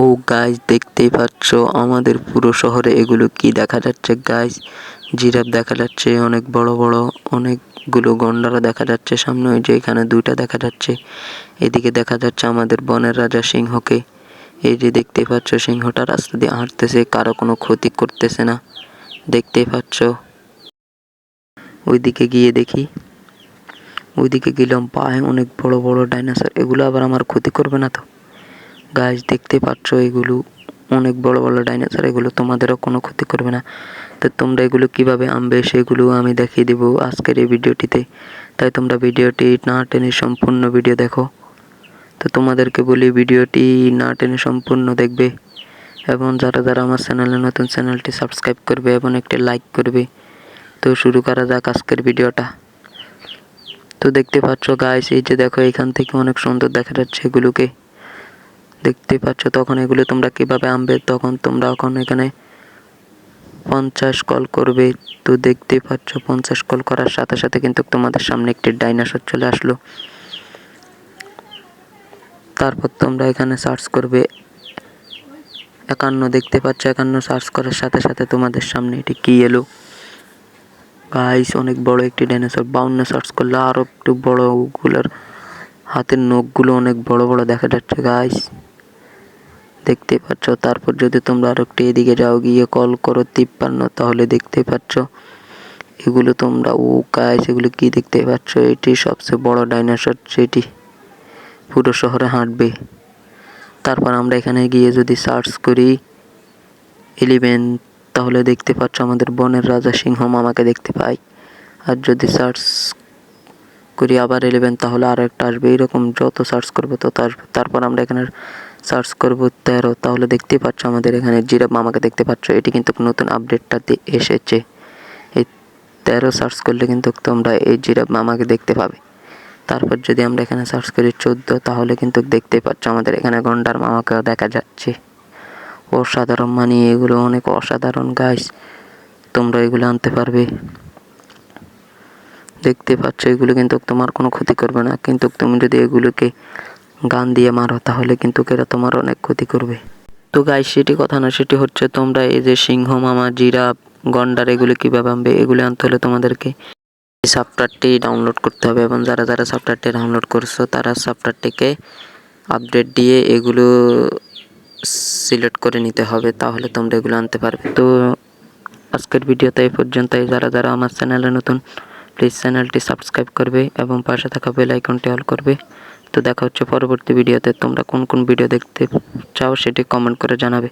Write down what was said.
ও guys, দেখতেই পাচ্ছ আমাদের পুরো শহরে এগুলো কি দেখা যাচ্ছে গাইস। জিরাফ দেখা যাচ্ছে অনেক বড় বড়, অনেকগুলো গন্ডারও দেখা যাচ্ছে সামনে, ওই যে এখানে দুইটা দেখা যাচ্ছে। এদিকে দেখা যাচ্ছে আমাদের বনের রাজা সিংহকে। এই যে দেখতেই পাচ্ছ সিংহটা রাস্তা দিয়ে হাঁটতেছে, কারো কোনো ক্ষতি করতেছে না, দেখতেই পাচ্ছ। ওইদিকে গিয়ে দেখি, ওইদিকে গেলাম, পায়ে অনেক বড় বড় ডাইনোসর, এগুলো আবার আমার ক্ষতি করবে না তো? গাইস দেখতে পাচ্ছ এগুলো অনেক বড় বড় ডাইনোসর, এগুলো তোমাদেরও কোনো ক্ষতি করবে না। তো তোমরা এগুলো কিভাবে আনবে সেগুলো আমি দেখিয়ে দেবো আজকের এই ভিডিওটিতে। তাই তোমরা ভিডিওটি না টেনে সম্পূর্ণ ভিডিও দেখো। তো তোমাদেরকে বলি ভিডিওটি না টেনে সম্পূর্ণ দেখবে, এবং যারা যারা আমার চ্যানেলে নতুন, চ্যানেলটি সাবস্ক্রাইব করবে এবং একটি লাইক করবে। তো শুরু করা যাক আজকের ভিডিওটা। তো দেখতে পাচ্ছ গাইস, এই যে দেখো এখান থেকে অনেক সুন্দর দেখা যাচ্ছে এগুলোকে, দেখতে পাচ্ছ। তখন এগুলো তোমরা কিভাবে আনবে, তখন তোমরা এখন এখানে 50 কল করবে। তো দেখতে পাচ্ছ 50 কল করার সাথে সাথে কিন্তু তোমাদের সামনে একটি ডাইনোসর চলে আসলো। তারপর তোমরা এখানে সার্চ করবে 51, দেখতে পাচ্ছ 51 সার্চ করার সাথে সাথে তোমাদের সামনে এটি কি এলো গাইস, অনেক বড় একটি ডাইনোসর। 52 সার্চ করলে আরো একটু বড়, ওগুলোর হাতের নখগুলো অনেক বড় বড় দেখা যাচ্ছে গাইস, দেখতে পাচ্ছ। তারপর যদি তোমরা আর একটু এদিকে যাও, গিয়ে কল করো 53, তাহলে দেখতে পাচ্ছ এগুলো তোমরা, ও গাইস এগুলো কি দেখতে পাচ্ছ, এটি সবচেয়ে বড় ডাইনোসর যেটি পুরো শহরে হাঁটবে। তারপর আমরা এখানে গিয়ে যদি সার্চ করি 11, তাহলে দেখতে পাচ্ছ আমাদের বনের রাজা সিংহ মামাকে দেখতে পাই। আর যদি সার্চ করি আবার 11, তাহলে আরও একটা আসবে। এরকম যত সার্চ করবো তত আসবে। তারপর আমরা এখানে সার্চ করব 13, তাহলে দেখতেই পাচ্ছ আমাদের এখানে জিরাফ মামাকে দেখতে পাচ্ছ। এটি কিন্তু নতুন আপডেটটাতে এসেছে। এই 13 সার্চ করলে কিন্তু তোমরা এই জিরাফ মামাকে দেখতে পাবে। তারপর যদি আমরা এখানে সার্চ করি 14, তাহলে কিন্তু দেখতে পাচ্ছ আমাদের এখানে গন্ডার মামাকেও দেখা যাচ্ছে। অসাধারণ, মানে এগুলো অনেক অসাধারণ গাইস, তোমরা এগুলো আনতে পারবে। দেখতে পাচ্ছ এগুলো কিন্তু তোমার কোনো ক্ষতি করবে না, কিন্তু তুমি যদি এগুলোকে গান দিয়ে মারো তাহলে কিন্তু এরা তোমার অনেক ক্ষতি করবে। তো গাইস সেটি কথা না, সেটি হচ্ছে তোমরা এই যে সিংহ মামা, জিরাফ, গন্ডার এগুলো কীভাবে আনবে, এগুলো আনতে হলে তোমাদেরকে এই সফটওয়্যারটি ডাউনলোড করতে হবে। এবং যারা যারা সফটওয়্যারটি ডাউনলোড করছো তারা সফটওয়্যারটিকে আপডেট দিয়ে এগুলো সিলেক্ট করে নিতে হবে, তাহলে তোমরা এগুলো আনতে পারবে। তো আজকের ভিডিওতে এই পর্যন্তই। যারা যারা আমার চ্যানেলে নতুন, প্লিজ চ্যানেলটি সাবস্ক্রাইব করবে এবং পাশে থাকা বেল আইকনটি অল করবে। তো দেখা হচ্ছে পরবর্তী ভিডিওতে। তোমরা কোন কোন ভিডিও দেখতে চাও সেটি কমেন্ট করে জানাবে।